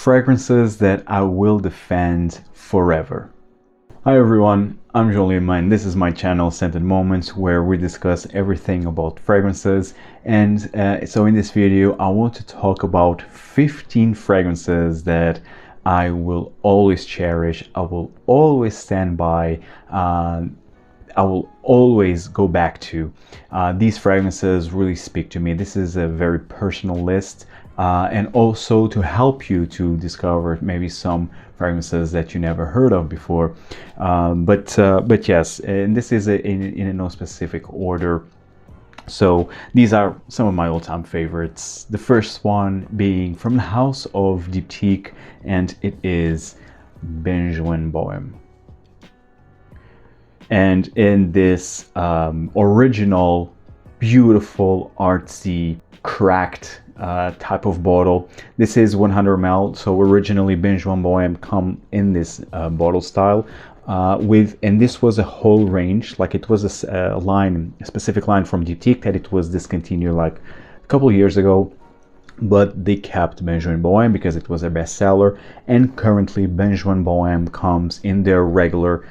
fragrances that I will defend forever. Hi everyone, I'm Julien and this is my channel Scented Moments, where we discuss everything about fragrances. And so in this video I want to talk about 15 fragrances that I will always cherish, I will always stand by, I will always go back to. These fragrances really speak to me. This is a very personal list, and also to help you to discover maybe some fragrances that you never heard of before. But yes, and this is in no specific order. So these are some of my all-time favorites. The first one being from the house of Diptyque, and it is Benjoin Boheme. And in this original, beautiful, artsy, cracked type of bottle, this is 100 ml. So originally Benjoin Boheme come in this bottle style and this was a whole range. Like it was a specific line from Diptyque that it was discontinued like a couple of years ago. But they kept Benjoin Boheme because it was a bestseller, and currently Benjoin Boheme comes in their regular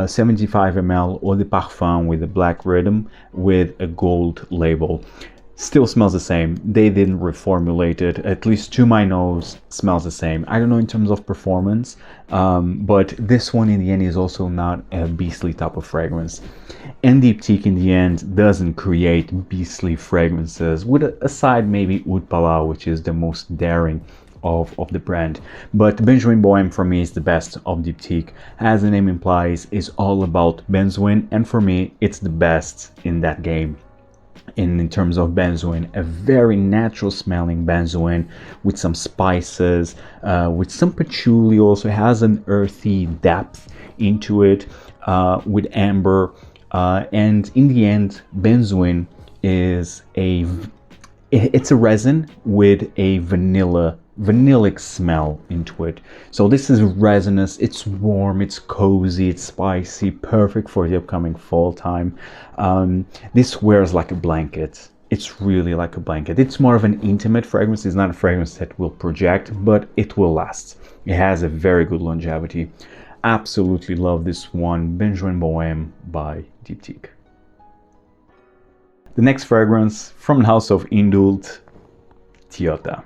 75 ml Eau de Parfum with a black rhythm with a gold label. Still smells the same. They didn't reformulate it, at least to my nose smells the same. I don't know in terms of performance, but this one in the end is also not a beastly type of fragrance. And Diptyque in the end doesn't create beastly fragrances, with aside maybe Oud Palau, which is the most daring of the brand. But Benjoin Boheme for me is the best of Diptyque. As the name implies, is all about benzoin, and for me it's the best in that game. In terms of benzoin, a very natural smelling benzoin with some spices, with some patchouli. Also has an earthy depth into it, with amber, and in the end benzoin is it's a resin with a vanillic smell into it. So this is resinous, it's warm, it's cozy, it's spicy, perfect for the upcoming fall time. This wears like a blanket. It's really like a blanket. It's more of an intimate fragrance. It's not a fragrance that will project, but it will last. It has a very good longevity. Absolutely love this one, Benjoin Boheme by Diptyque. The next fragrance from the house of Indult Tihota.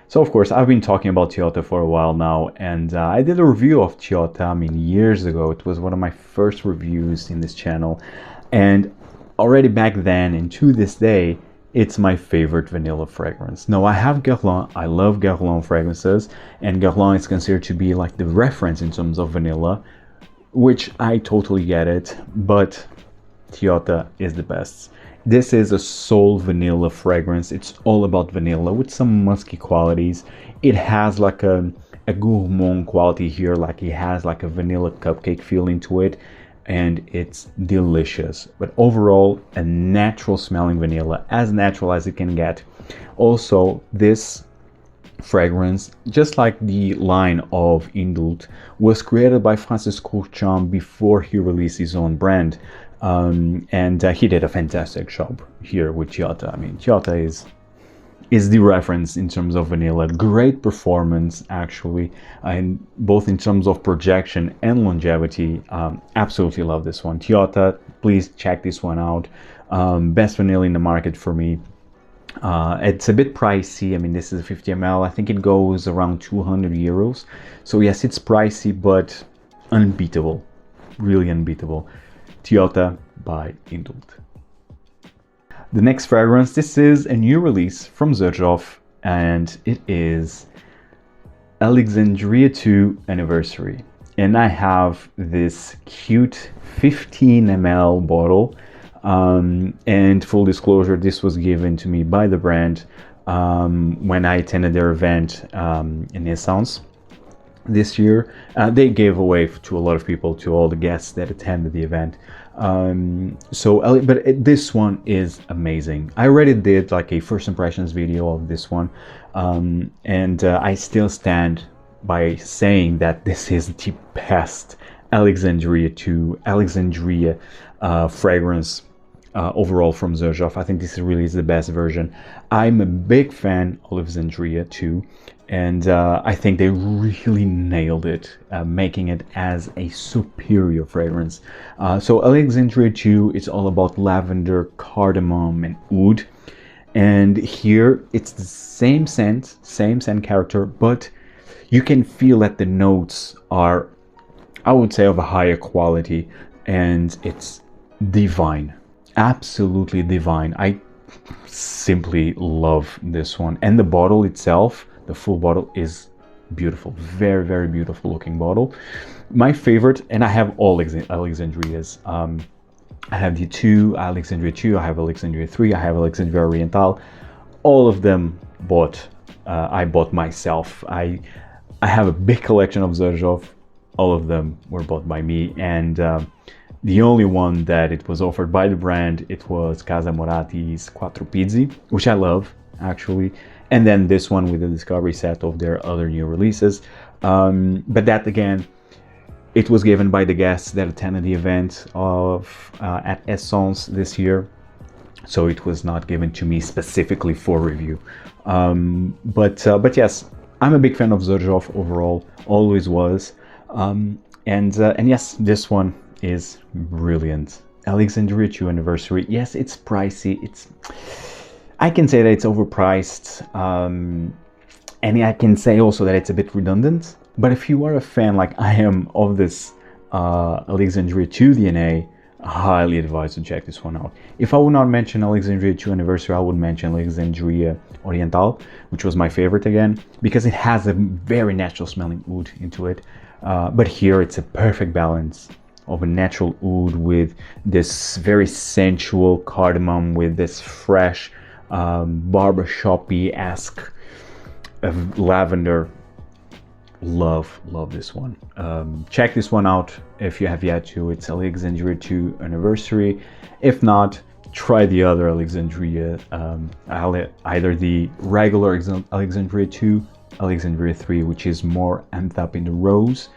So of course I've been talking about Tihota for a while now, and I did a review of Tihota, years ago. It was one of my first reviews in this channel, and already back then and to this day it's my favorite vanilla fragrance. No, I have Guerlain. I love Guerlain fragrances, and Guerlain is considered to be like the reference in terms of vanilla, which I totally get it, but Tihota is the best. This is a soul vanilla fragrance. It's all about vanilla with some musky qualities. It has like a gourmand quality here, like it has like a vanilla cupcake feeling to it, and it's delicious. But overall, a natural smelling vanilla, as natural as it can get. Also, this fragrance, just like the line of Indult, was created by Francis Courchamp before he released his own brand. And he did a fantastic job here with Tihota. Tihota is the reference in terms of vanilla. Great performance actually, and both in terms of projection and longevity. Absolutely love this one. Tihota, please check this one out. Best vanilla in the market for me. It's a bit pricey. This is a 50 ml. I think it goes around 200 euros. So yes, it's pricey, but unbeatable. Really unbeatable. Tihota by Indult. The next fragrance, this is a new release from Xerjoff, and it is Alexandria 2 Anniversary. And I have this cute 15 ml bottle, and full disclosure, this was given to me by the brand when I attended their event in Essence this year. They gave away to a lot of people, to all the guests that attended the event. This one is amazing. I already did like a first impressions video of this one, and I still stand by saying that this is the best Alexandria fragrance overall from Xerjoff. I think this really is the best version. I'm a big fan of Alexandria too. And I think they really nailed it, making it as a superior fragrance. So Alexandria 2, it's all about lavender, cardamom, and oud. And here it's the same scent character, but you can feel that the notes are, I would say, of a higher quality, and it's divine, absolutely divine. I simply love this one. And the bottle itself, the full bottle, is beautiful, very, very beautiful looking bottle. My favorite, and I have all Alexandrias. I have the Alexandria 2, I have Alexandria 3, I have Alexandria Oriental. All of them I bought myself. I have a big collection of Xerjoff. All of them were bought by me, and the only one that it was offered by the brand, it was Casa Morati's Quattro Pizzi, which I love, actually. And then this one with the discovery set of their other new releases. But that, again, it was given by the guests that attended the event at Essence this year. So it was not given to me specifically for review. But yes, I'm a big fan of Xerjoff overall, always was. And yes, this one is brilliant. Alexandria 2 anniversary. Yes, it's pricey. I can say that it's overpriced. And I can say also that it's a bit redundant. But if you are a fan like I am of this Alexandria 2 DNA, I highly advise to check this one out. If I would not mention Alexandria 2 anniversary, I would mention Alexandria Oriental, which was my favorite again, because it has a very natural smelling oud into it. But here it's a perfect balance of a natural oud with this very sensual cardamom, with this fresh barbershop-y-esque lavender. Love this one. Check this one out if you have yet to. It's Alexandria 2 anniversary. If not, try the other Alexandria, either the regular Alexandria 2, Alexandria 3, which is more amped up in the rose,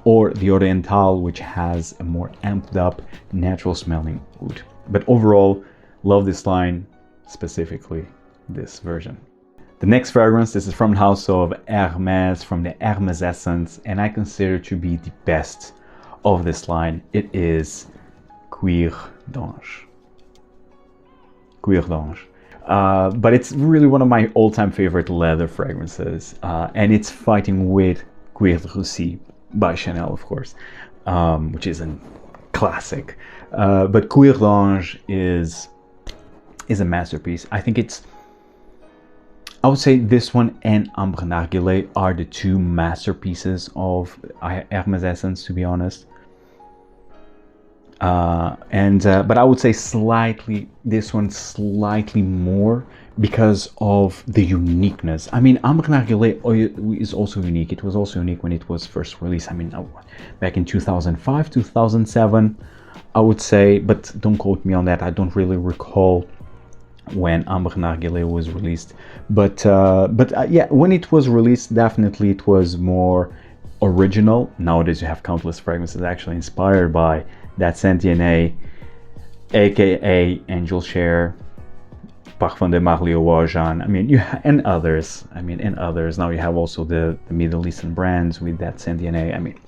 or the Oriental, which has a more amped up natural smelling oud. But overall, love this line, specifically this version. The next fragrance, this is from the house of Hermès, from the Hermès Essence, and I consider it to be the best of this line. It is Cuir d'Ange. Cuir d'Ange. But it's really one of my all-time favorite leather fragrances, and it's fighting with Cuir de Russie by Chanel, of course, which is a classic. But Cuir d'Ange is a masterpiece. I think I would say this one and Ambre Narguilé are the two masterpieces of Hermès Essence, to be honest. But I would say this one slightly more because of the uniqueness. I mean, Ambre Narguilé is also unique. It was also unique when it was first released. I mean, back in 2005, 2007, I would say, but don't quote me on that. I don't really recall when Ambre Narguilé was released, but yeah, when it was released, definitely it was more original. Nowadays you have countless fragrances actually inspired by that scent DNA, aka Angel Share, Parfum de Malle or Jean. I mean, and others. Now you have also the Middle Eastern brands with that scent DNA. I mean,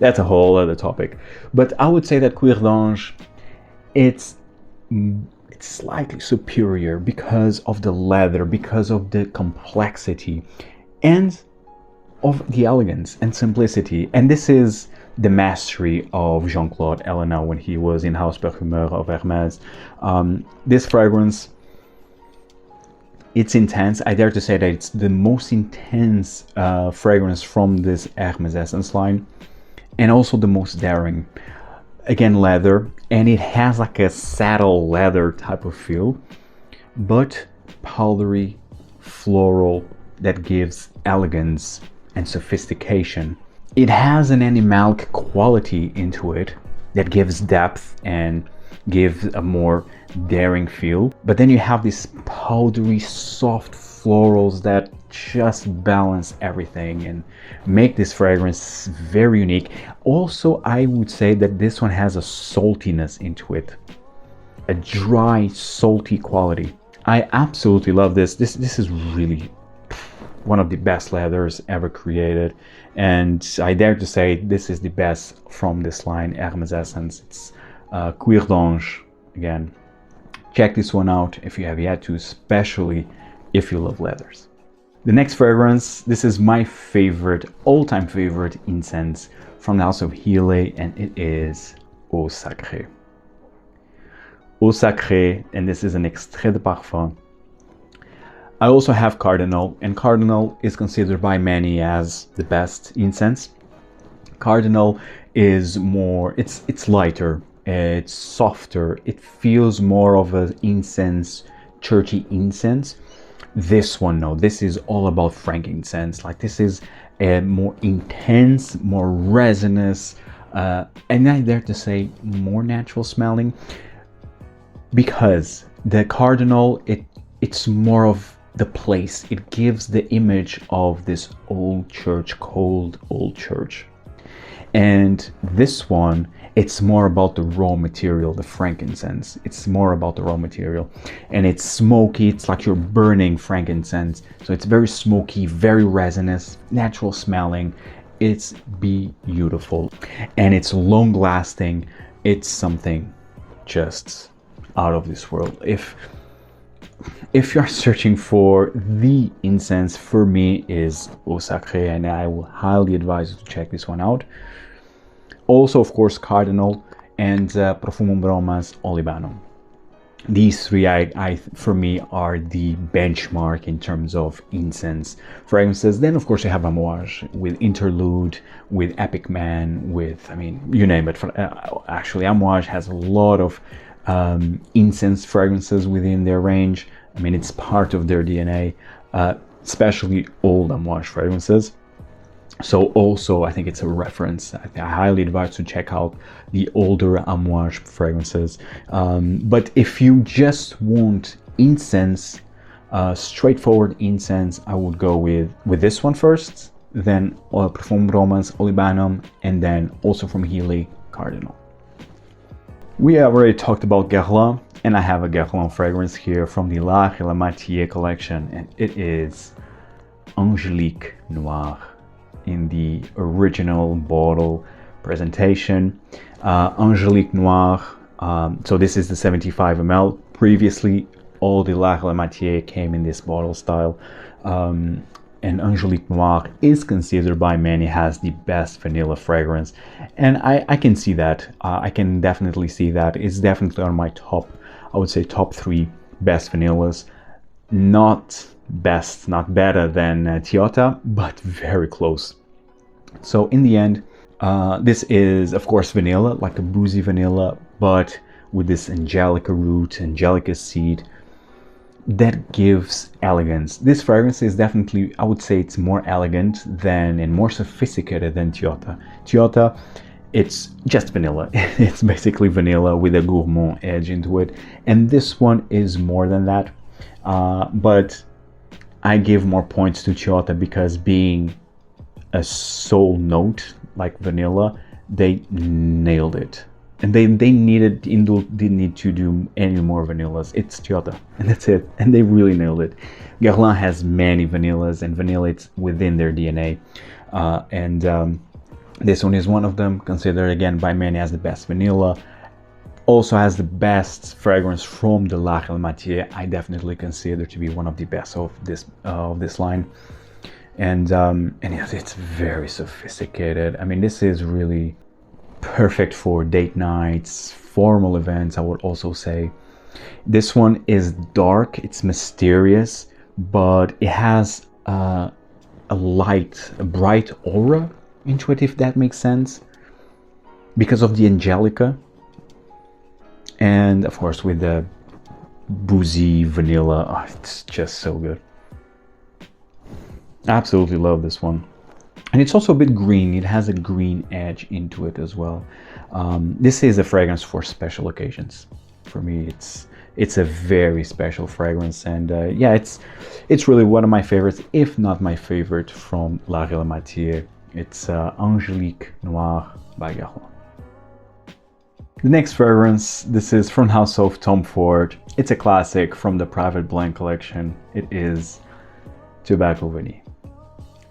that's a whole other topic. But I would say that Cuir d'Ange, it's slightly superior because of the leather, because of the complexity, and of the elegance and simplicity. And this is the mastery of Jean-Claude Ellena when he was in-house perfumeur of Hermès. This fragrance, it's intense. I dare to say that it's the most intense fragrance from this Hermès Essence line, and also the most daring. Again, leather, and it has like a saddle leather type of feel, but powdery, floral, that gives elegance and sophistication. It has an animalic quality into it that gives depth and gives a more daring feel. But then you have these powdery, soft florals that just balance everything and make this fragrance very unique. Also, I would say that this one has a saltiness into it, a dry, salty quality. I absolutely love this. This is really one of the best leathers ever created, and I dare to say this is the best from this line, Hermès Essence. It's Cuir d'Ange. Again, check this one out if you have yet to, especially if you love leathers. The next fragrance, this is my favorite, all-time favorite incense from the house of Heeley, and it is Eau Sacrée. Eau Sacrée, and this is an extrait de parfum. I also have Cardinal, and Cardinal is considered by many as the best incense. Cardinal is more, it's lighter, it's softer, it feels more of an incense, churchy incense. This one, no, this is all about frankincense. Like, this is a more intense, more resinous, and I dare to say more natural smelling, because the Cardinal, it's more of the place. It gives the image of this old church, cold old church. And this one, it's more about the raw material, the frankincense. It's more about the raw material, and it's smoky. It's like you're burning frankincense, so it's very smoky, very resinous, natural smelling. It's beautiful, and it's long lasting. It's something just out of this world. If you're searching for the incense, for me is Eau Sacrée, and I will highly advise you to check this one out. Also, of course, Cardinal and Profumum Bromas Olibanum. These three, for me, are the benchmark in terms of incense fragrances. Then, of course, you have Amouage with Interlude, with Epic Man, with, I mean, you name it. Actually, Amouage has a lot of incense fragrances within their range. I mean, it's part of their DNA, especially old Amouage fragrances. So also, I think it's a reference. I highly advise to check out the older Amouage fragrances. But if you just want incense, straightforward incense, I would go with this one first, then Profumum Bromas Olibanum, and then also from Heeley, Cardinal. We have already talked about Guerlain, and I have a Guerlain fragrance here from the La Matière collection, and it is Angelique Noire in the original bottle presentation. Angelique Noire, so this is the 75 ml. Previously, all the La Matière came in this bottle style. And Angelique Noire is considered by many as the best vanilla fragrance, and I can see that. I can definitely see that. It's definitely on my top, I would say top 3 best vanillas. Not best, not better than Tihota, but very close. So in the end, this is of course vanilla, like a boozy vanilla, but with this angelica root, angelica seed, that gives elegance. This fragrance is definitely, I would say, it's more elegant than and more sophisticated than Tihota. Tihota, it's just vanilla. It's basically vanilla with a gourmand edge into it, and this one is more than that. But I give more points to Tihota because, being a soul note like vanilla, they nailed it. And they needed, Indult didn't need to do any more vanillas. It's Tihota, and that's it. And they really nailed it. Guerlain has many vanillas, and vanilla, it's within their DNA. This one is one of them, considered again by many as the best vanilla. Also has the best fragrance from the La Matière. I definitely consider to be one of the best of this line. And yes, it's very sophisticated. I mean, this is really perfect for date nights, formal events, I would also say. This one is dark, it's mysterious, but it has a bright aura into it, if that makes sense, because of the angelica, and of course with the boozy vanilla. It's just so good. Absolutely love this one. And it's also a bit green. It has a green edge into it as well. This is a fragrance for special occasions. For me, it's a very special fragrance, and yeah, it's really one of my favorites, if not my favorite, from La Matière. It's Angelique Noire by Guerlain. The next fragrance, this is from House of Tom Ford. It's a classic from the Private Blend collection. It is Tobacco Vanille.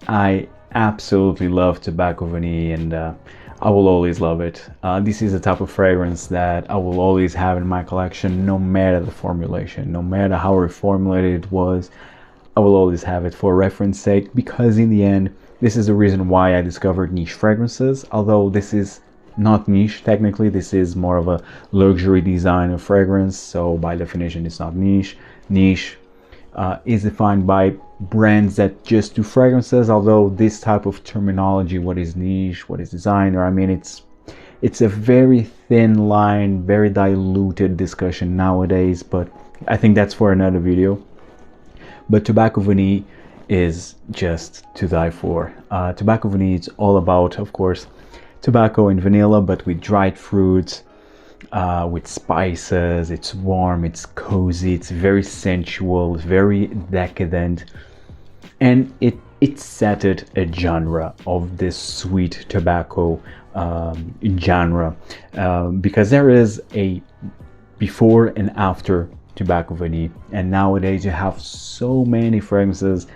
I absolutely love tobacco vanille, and I will always love it. This is a type of fragrance that I will always have in my collection, no matter the formulation, no matter how reformulated it was. I will always have it for reference sake, because in the end, this is the reason why I discovered niche fragrances. Although this is not niche technically, this is more of a luxury designer fragrance, so by definition it's not niche. Niche is defined by brands that just do fragrances, although this type of terminology, what is niche, what is designer, I mean, it's a very thin line, very diluted discussion nowadays, but I think that's for another video. But tobacco vanille is just to die for. Tobacco vanille is all about, of course, tobacco and vanilla, but with dried fruits, with spices. It's warm, it's cozy, it's very sensual, very decadent, and it set a genre of this sweet tobacco genre, because there is a before and after tobacco vanille, and nowadays you have so many fragrances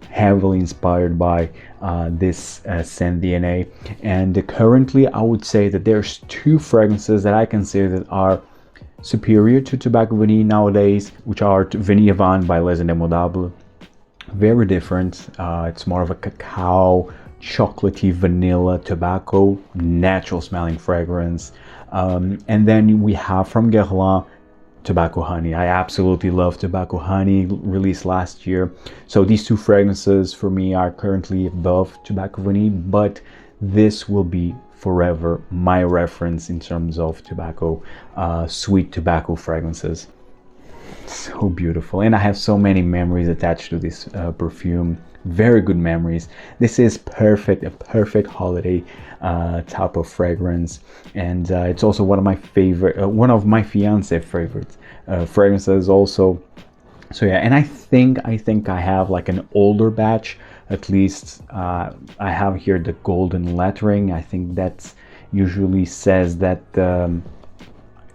heavily inspired by this scent DNA. And currently I would say that there's two fragrances that I consider that are superior to tobacco vanille nowadays, which are Vanille Van by Les Indemodables. Very different. It's more of a cacao, chocolatey, vanilla, tobacco, natural smelling fragrance. And then we have from Guerlain Tobacco Honey. I absolutely love Tobacco Honey, released last year. So these two fragrances for me are currently above Tobacco Vanille, but this will be forever my reference in terms of tobacco, sweet tobacco fragrances. So beautiful, and I have so many memories attached to this perfume. Very good memories. This is perfect, a perfect holiday type of fragrance, and it's also one of my favorite, one of my fiance favorite fragrances also. So yeah, and I think I have like an older batch, at least. I have here the golden lettering. I think that usually says that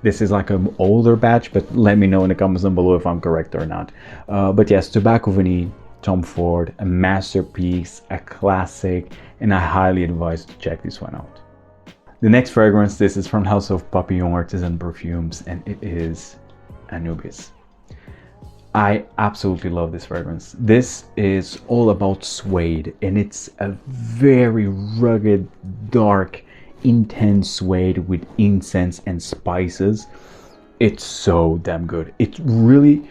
this is like an older batch, but let me know in the comments down below if I'm correct or not. But yes, Tobacco Vanille, Tom Ford, a masterpiece, a classic, and I highly advise to check this one out. The next fragrance, this is from the house of Papillon Artisan Perfumes, and it is Anubis. I absolutely love this fragrance. This is all about suede, and it's a very rugged, dark, intense suede with incense and spices. It's so damn good. It really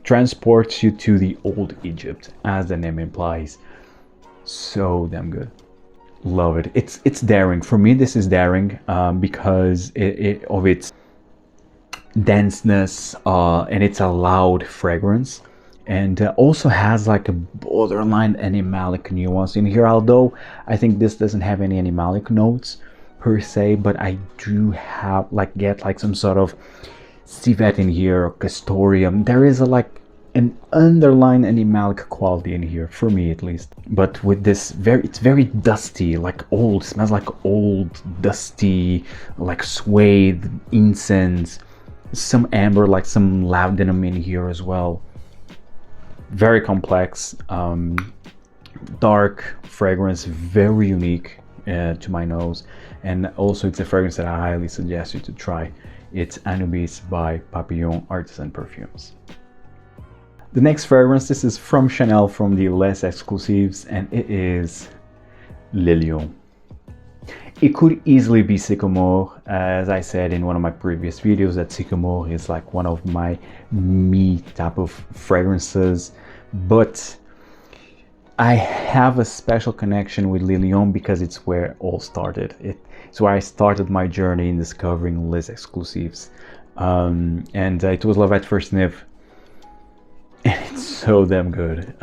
transports you to the old Egypt, as the name implies. So damn good. Love it. It's daring. For me, this is daring because of its denseness, and it's a loud fragrance, and also has like a borderline animalic nuance in here, although I think this doesn't have any animalic notes per se, but I do have get like some sort of civet in here, or castoreum. There is like an underlying animalic quality in here, for me at least. But with this it's very dusty, like old, smells like old, dusty, like suede, incense, some amber, like some laudanum in here as well. Very complex, dark fragrance, very unique to my nose, and also it's a fragrance that I highly suggest you to try. It's Anubis by Papillon Artisan Perfumes. The next fragrance, this is from Chanel, from the less exclusives, and it is Le Lion. It could easily be Sycamore, as I said in one of my previous videos, that Sycamore is like one of my me type of fragrances, but I have a special connection with Le Lion because it's where it all started. It's where I started my journey in discovering less exclusives, and it was love at first sniff, and it's so damn good.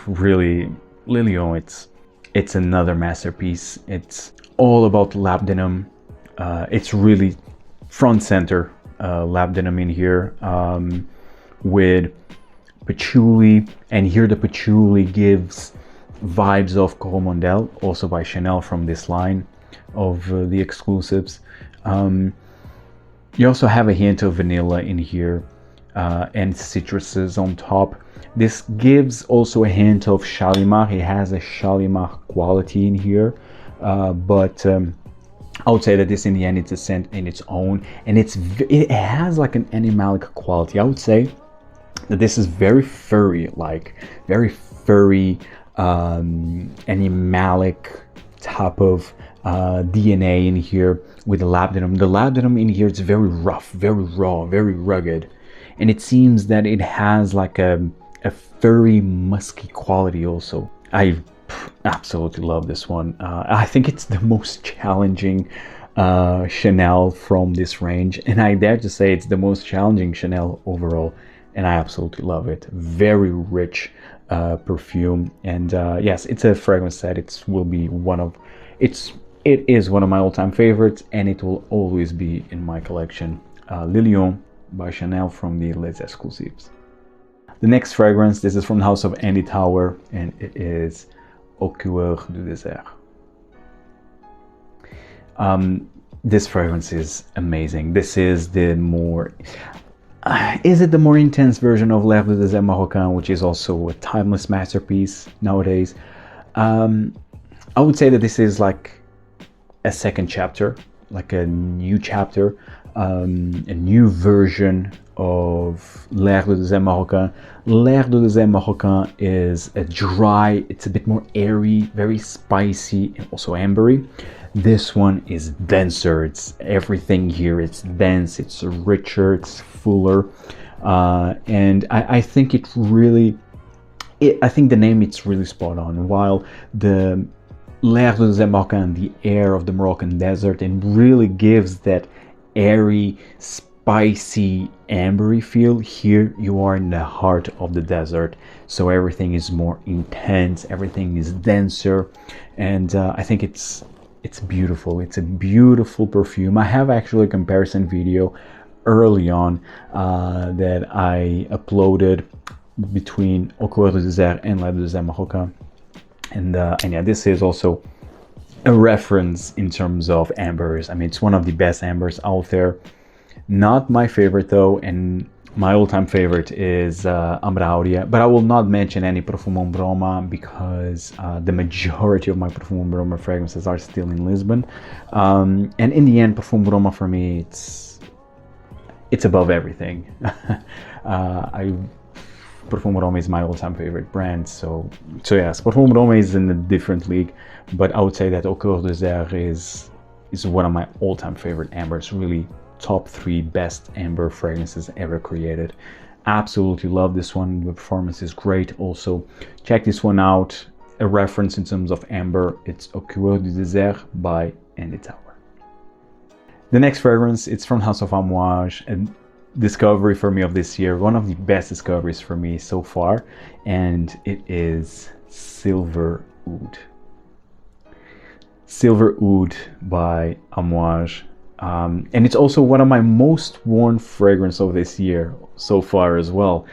Really, Le Lion, it's another masterpiece. It's all about labdanum. It's really front center labdanum in here, with patchouli, and here the patchouli gives vibes of Coromandel, also by Chanel, from this line of the exclusives. You also have a hint of vanilla in here, and citruses on top. This gives also a hint of Shalimar. It has a Shalimar quality in here, but I would say that this in the end it's a scent in its own, and it has like an animalic quality. I would say that this is very furry, like very furry, animalic type of DNA in here with the labdanum. The labdanum in here is very rough, very raw, very rugged, and it seems that it has like a furry, musky quality also. I absolutely love this one. I think it's the most challenging Chanel from this range, and I dare to say it's the most challenging Chanel overall, and I absolutely love it. Very rich perfume, and yes, it's a fragrance that it is one of my all-time favorites, and it will always be in my collection. Lilion by Chanel from the Les Exclusives. The next fragrance, this is from the house of Andy Tower, and it is Au Coeur du Désert. This fragrance is amazing. This is the more intense version of L'Air du Désert Marocain, which is also a timeless masterpiece nowadays. I would say that this is like a second chapter, like a new chapter, a new version of L'Air du Désert Marocain. L'Air du Désert Marocain is a dry, it's a bit more airy, very spicy, and also ambery. This one is denser. It's everything here. It's dense, it's richer, it's fuller, and I think I think the name it's really spot on. While the L'Air du Désert Marocain, the air of the Moroccan desert, and really gives that airy, spicy, ambery feel, here you are in the heart of the desert, so everything is more intense, everything is denser, and I think it's beautiful. It's a beautiful perfume. I have actually a comparison video early on that I uploaded between Au Coeur du Désert and L'Air du Désert Marocain, and yeah, this is also a reference in terms of ambers. I mean, it's one of the best ambers out there. Not my favorite though, and my all-time favorite is Ambra Aurea, but I will not mention any Profumo Broma because the majority of my Profumo Broma fragrances are still in Lisbon, and in the end, Profumo Broma for me, it's above everything. Profumo Broma is my all-time favorite brand, so yes, Profumo Broma is in a different league, but I would say that Au Coeur du Désert is one of my all-time favorite ambers. Really top 3 best amber fragrances ever created. Absolutely love this one. The performance is great. Also check this one out. A reference in terms of amber, it's Au Coeur du Désert by Andy Tower. The next fragrance, it's from House of Amouage, and discovery for me of this year, one of the best discoveries for me so far, and it is Silver Oud. Silver Oud by Amouage. And it's also one of my most worn fragrances of this year so far as well.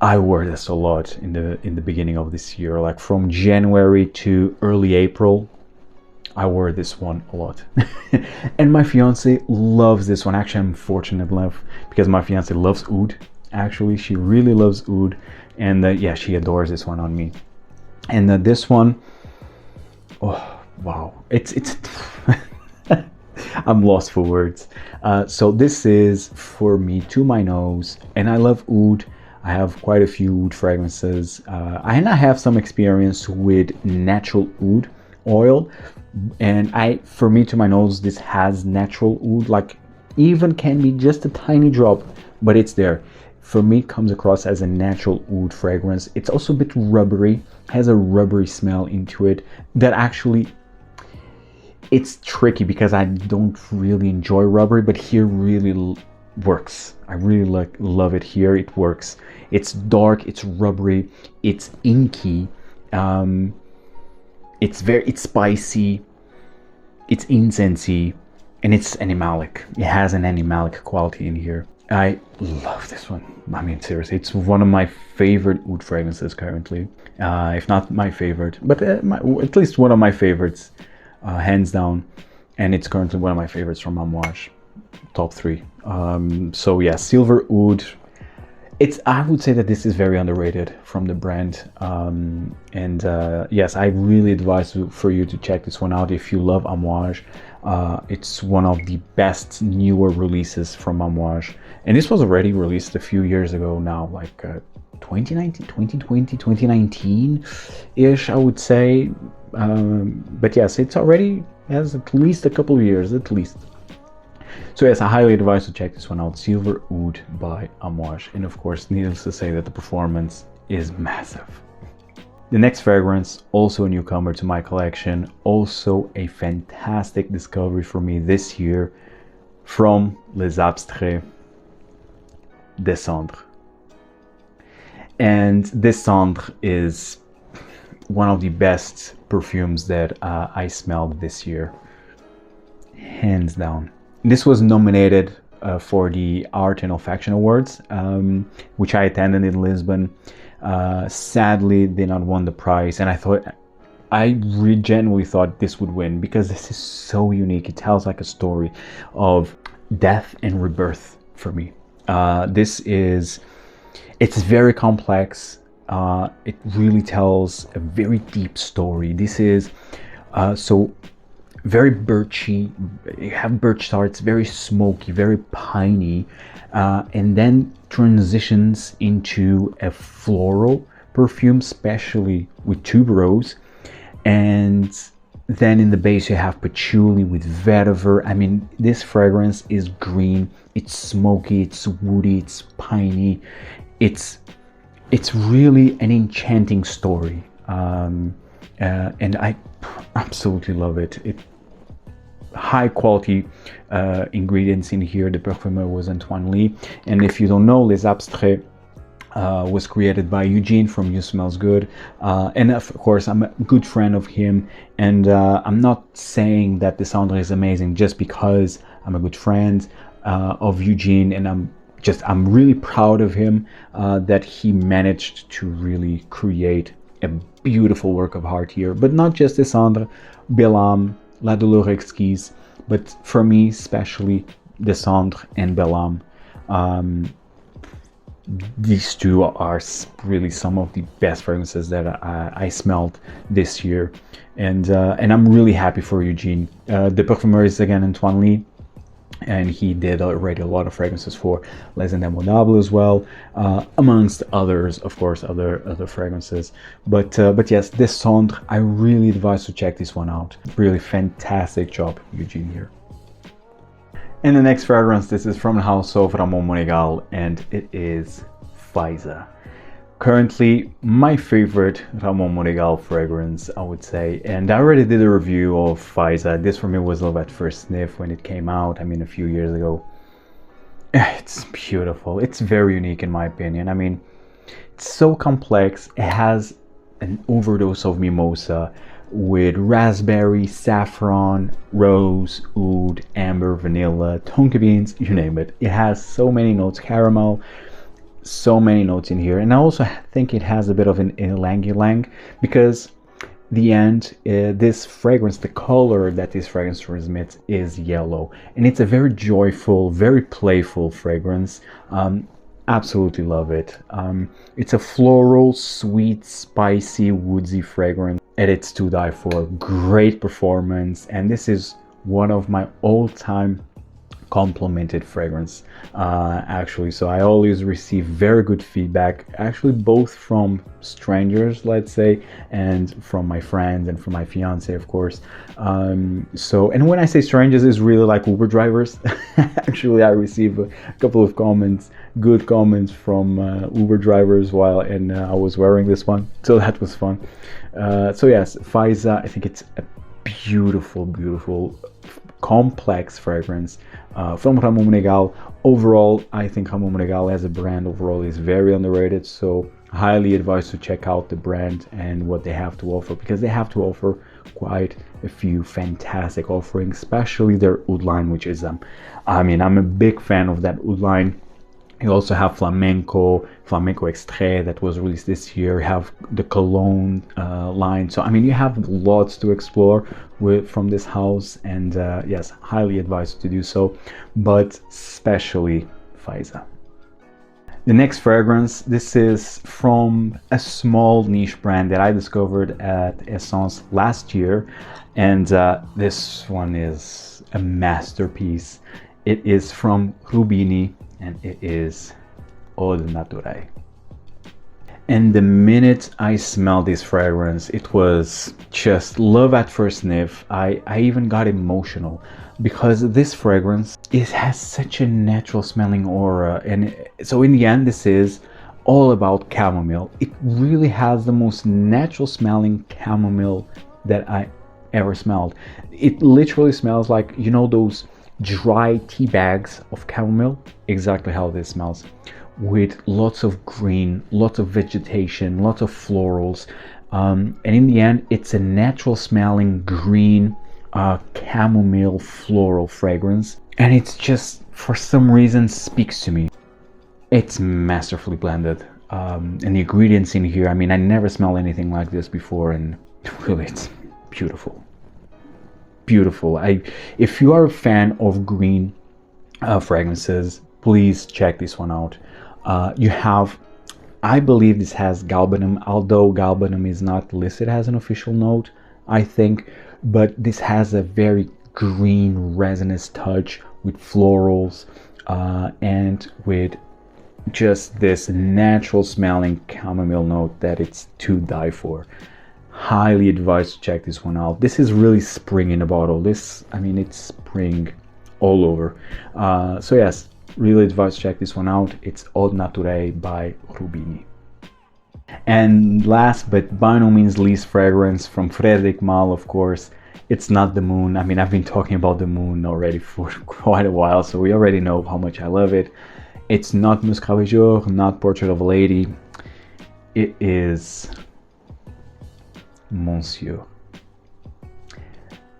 I wore this a lot in the beginning of this year, like from January to early April. I wore this one a lot. And my fiance loves this one. Actually, I'm fortunate enough because my fiance loves oud. Actually, she really loves oud, and yeah, she adores this one on me. And this one, oh wow, it's I'm lost for words. So this is for me to my nose, and I love oud. I have quite a few oud fragrances, and I have some experience with natural oud oil, and for me to my nose, this has natural oud, like even can be just a tiny drop, but it's there. For me, it comes across as a natural oud fragrance. It's also a bit rubbery, has a rubbery smell into it that actually, it's tricky because I don't really enjoy rubbery, but here really works. I really love it here. It works. It's dark, it's rubbery, it's inky, it's spicy, it's incensey, and it's animalic. It has an animalic quality in here. I love this one. I mean, seriously, it's one of my favorite oud fragrances currently, if not my favorite, but at least one of my favorites, hands down. And it's currently one of my favorites from Amouage, top 3. So yeah, Silver Oud, I would say that this is very underrated from the brand, yes, I really advise for you to check this one out if you love Amouage. It's one of the best newer releases from Amouage, and this was already released a few years ago now, like 2019, 2020, 2019-ish, I would say. But yes, it's already has at least a couple of years, at least. So yes, I highly advise to check this one out, Silver Oud by Amouage. And of course, needless to say that the performance is massive. The next fragrance, also a newcomer to my collection, also a fantastic discovery for me this year, from Les Abstraits Des Cendres. And Des Cendres is one of the best perfumes that I smelled this year, hands down. This was nominated for the Art and Olfaction Awards, which I attended in Lisbon. Sadly, did not win the prize, and I genuinely thought this would win because this is so unique. It tells like a story of death and rebirth for me. It's very complex. It really tells a very deep story. This is so very birchy. You have birch starts, very smoky, very piney, and then transitions into a floral perfume, especially with tuberose. And then in the base you have patchouli with vetiver. I mean, this fragrance is green, it's smoky, it's woody, it's piney. It's really an enchanting story, and I absolutely love it. High quality ingredients in here. The perfumer was Antoine Lee, and if you don't know, Les Abstraits was created by Eugene from You Smells Good, and of course I'm a good friend of him, and I'm not saying that Des Cendres is amazing just because I'm a good friend of Eugene, and I'm really proud of him that he managed to really create a beautiful work of art here. But not just Des Cendres, Boheme, La Douleur Exquise, but for me especially Des Cendres and Boheme. These two are really some of the best fragrances that I smelled this year, and I'm really happy for Eugene. The perfumer is again Antoine Lee, and he did already a lot of fragrances for Les Indemodables as well, amongst others, of course, other fragrances. But yes, Des Cendres, I really advise to check this one out. Really fantastic job, Eugene, here. And the next fragrance, this is from the house of Ramon Monegal, and it is Faisa. Currently my favorite Ramon Monegal fragrance, I would say, and I already did a review of Faisa. This for me was Love at First Sniff when it came out, I mean a few years ago. It's beautiful, it's very unique in my opinion. I mean, it's so complex. It has an overdose of mimosa with raspberry, saffron, rose, oud, amber, vanilla, tonka beans, you name it. It has so many notes, caramel, so many notes in here. And I also think it has a bit of an ylang-ylang, because the end, this fragrance, the color that this fragrance transmits is yellow, and it's a very joyful, very playful fragrance. Absolutely love it. It's a floral, sweet, spicy, woodsy fragrance, and it's to die for. Great performance, and this is one of my all-time complimented fragrance, actually. So I always receive very good feedback, actually, both from strangers, let's say, and from my friends and from my fiance, of course. And when I say strangers, it's really like Uber drivers. Actually, I receive a couple of comments, good comments from Uber drivers while I was wearing this one, so that was fun. So yes, Faisa, I think it's a beautiful complex fragrance from Ramon Monegal. Overall, I think Ramon Monegal as a brand overall is very underrated, so highly advised to check out the brand and what they have to offer, because they have to offer quite a few fantastic offerings, especially their oud line, which is I'm a big fan of that oud line. You also have Flamenco Extrait that was released this year. You have the Cologne line. So I mean, you have lots to explore from this house, and yes, highly advised to do so, but especially Faisa. The next fragrance, this is from a small niche brand that I discovered at Essence last year, and this one is a masterpiece. It is from Rubini, and it is Odenaturae. And the minute I smelled this fragrance, it was just love at first sniff. I even got emotional because this fragrance, it has such a natural smelling aura. And so in the end, this is all about chamomile. It really has the most natural smelling chamomile that I ever smelled. It literally smells like, you know, those dry tea bags of chamomile, exactly how this smells, with lots of green, lots of vegetation, lots of florals, and in the end it's a natural smelling green chamomile floral fragrance, and it's just, for some reason, speaks to me. It's masterfully blended, and the ingredients in here, I mean, I never smelled anything like this before, and really it's beautiful. Beautiful. If you are a fan of green fragrances, please check this one out. You have, I believe this has galbanum, although galbanum is not listed as an official note, I think, but this has a very green resinous touch with florals and with just this natural smelling chamomile note that it's to die for. Highly advised to check this one out. This is really spring in a bottle. This, I mean, it's spring all over. So yes, really advise to check this one out. It's Odenaturae by Rubini. And last but by no means least fragrance from Frederic Malle, of course. It's not the moon. I mean, I've been talking about the moon already for quite a while, so we already know how much I love it. It's not Muscat Jour, not Portrait of a Lady. It is Monsieur.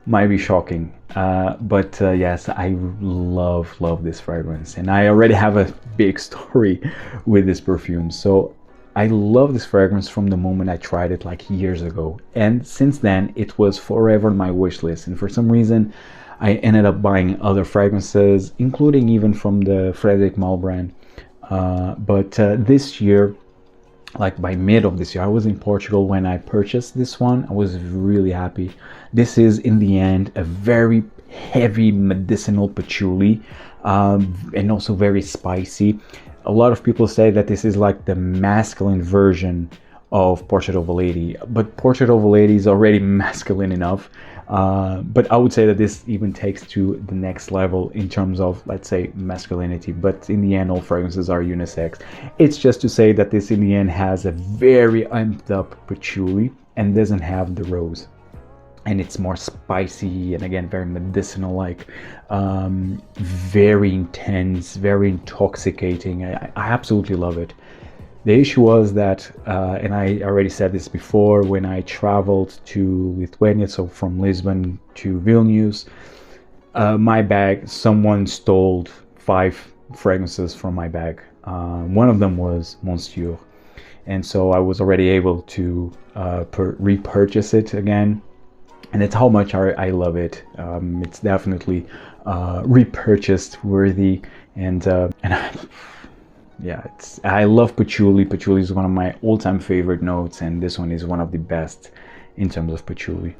Might be shocking, but yes, I love this fragrance, and I already have a big story with this perfume. So I love this fragrance from the moment I tried it like years ago, and since then it was forever on my wish list, and for some reason I ended up buying other fragrances, including even from the Frederic Malle brand, but this year, like by mid of this year, I was in Portugal when I purchased this one. I was really happy. This is in the end a very heavy medicinal patchouli, and also very spicy. A lot of people say that this is like the masculine version of Portrait of a Lady, but Portrait of a Lady is already masculine enough. But I would say that this even takes to the next level in terms of, let's say, masculinity, but in the end all fragrances are unisex. It's just to say that this in the end has a very amped up patchouli and doesn't have the rose, and it's more spicy and again very medicinal, like very intense, very intoxicating. I absolutely love it. The issue was that, and I already said this before, when I traveled to Lithuania, so from Lisbon to Vilnius, my bag, someone stole 5 fragrances from my bag. One of them was Monsieur, and so I was already able to repurchase it again, and that's how much I love it. It's definitely repurchased worthy, and yeah, I love patchouli. Patchouli is one of my all-time favorite notes, and this one is one of the best in terms of patchouli.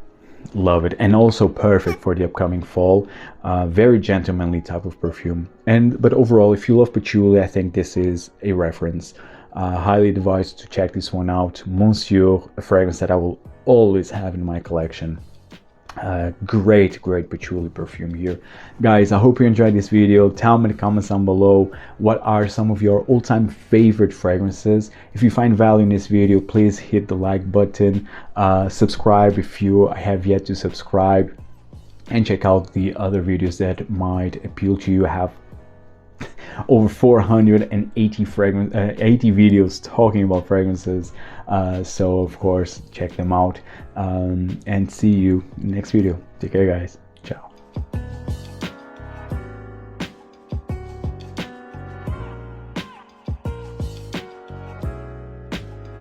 Love it, and also perfect for the upcoming fall. Very gentlemanly type of perfume. But overall, if you love patchouli, I think this is a reference. Highly advised to check this one out. Monsieur, a fragrance that I will always have in my collection. Great patchouli perfume here. Guys, I hope you enjoyed this video. Tell me in the comments down below what are some of your all-time favorite fragrances. If you find value in this video, please hit the like button, subscribe if you have yet to subscribe, and check out the other videos that might appeal to you. I have over 480 80 videos talking about fragrances, so of course check them out, and see you in the next video. Take care, guys.